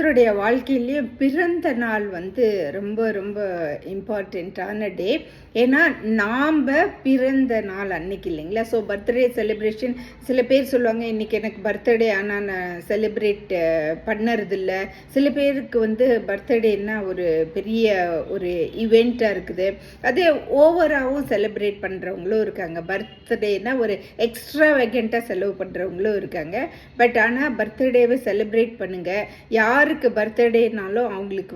ஒவ்வொருத்தருடைய வாழ்க்கையிலையும் பிறந்த நாள் ரொம்ப ரொம்ப இம்பார்ட்டண்ட்டான டே. ஏன்னா நாம் பிறந்த நாள் அன்னைக்கு இல்லைங்களா. ஸோ பர்த்டே செலிப்ரேஷன் சில பேர் சொல்லுவாங்க இன்றைக்கி எனக்கு பர்த்டே ஆனால் நான் செலிப்ரேட் பண்ணுறதில்ல. சில பேருக்கு பர்த்டேன்னா ஒரு பெரிய ஒரு ஈவெண்ட்டாக இருக்குது. அதே ஓவராகவும் செலிப்ரேட் பண்ணுறவங்களும் இருக்காங்க. பர்த்டேனா ஒரு எக்ஸ்ட்ரா வேகண்ட்டாக செலவு பண்ணுறவங்களும் இருக்காங்க. பட் ஆனால் பர்த்டேவை செலிப்ரேட் பண்ணுங்கள். யாருக்கு பர்த்டேனாலும் அவங்களுக்கு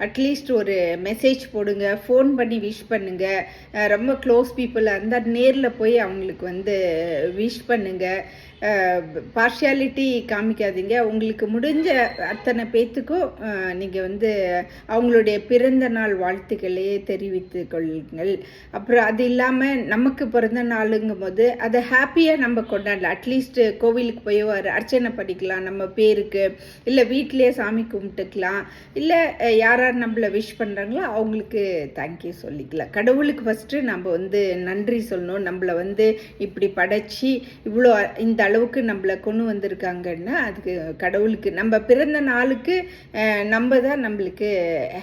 அட்லீஸ்ட் ஒரு மெசேஜ் போடுங்க, ஃபோன் பண்ணி விஷ் பண்ணுங்கள். ரொம்ப க்ளோஸ் பீப்புளாக இருந்தால் நேரில் போய் அவங்களுக்கு விஷ் பண்ணுங்கள். பார்ஷியாலிட்டி காமிக்காதீங்க. உங்களுக்கு முடிஞ்ச அத்தனை பேத்துக்கும் நீங்கள் அவங்களுடைய பிறந்த நாள் வாழ்த்துக்களையே தெரிவித்து கொள்ளுங்கள். அப்புறம் அது இல்லாமல் நமக்கு பிறந்த நாளுங்கும் போது அதை ஹாப்பியாக நம்ம கொண்டாடலாம். அட்லீஸ்ட் கோவிலுக்கு போய் ஒரு அர்ச்சனை பண்ணிக்கலாம் நம்ம பேருக்கு, இல்லை வீட்டிலேயே சாமி கும்பிட்டுக்கலாம், இல்லை யாரார் நம்மளை விஷ் பண்ணுறாங்களோ அவங்களுக்கு தேங்க்யூ சொல்லிக்கலாம். கடவுளுக்கு ஃபஸ்ட்டு நம்ம நன்றி சொல்லணும். நம்மளை இப்படி படைச்சி இவ்வளோ இந்த அளவுக்கு நம்மளை கொண்டு வந்திருக்காங்கன்னா அதுக்கு கடவுளுக்கு நம்ம பிறந்த நாளுக்கு நம்ம தான் நம்மளுக்கு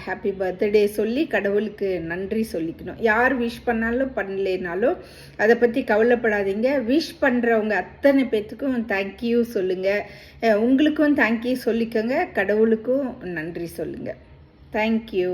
ஹாப்பி பர்த்டே சொல்லி கடவுளுக்கு நன்றி சொல்லிக்கணும். யார் விஷ் பண்ணாலும் பண்ணலைனாலும் அதை பற்றி கவலைப்படாதீங்க. விஷ் பண்ணுறவங்க அத்தனை பேர்த்துக்கும் தேங்க்யூ சொல்லுங்கள். உங்களுக்கும் தேங்க்யூ சொல்லிக்கோங்க, கடவுளுக்கும் நன்றி சொல்லுங்கள். தேங்க்யூ.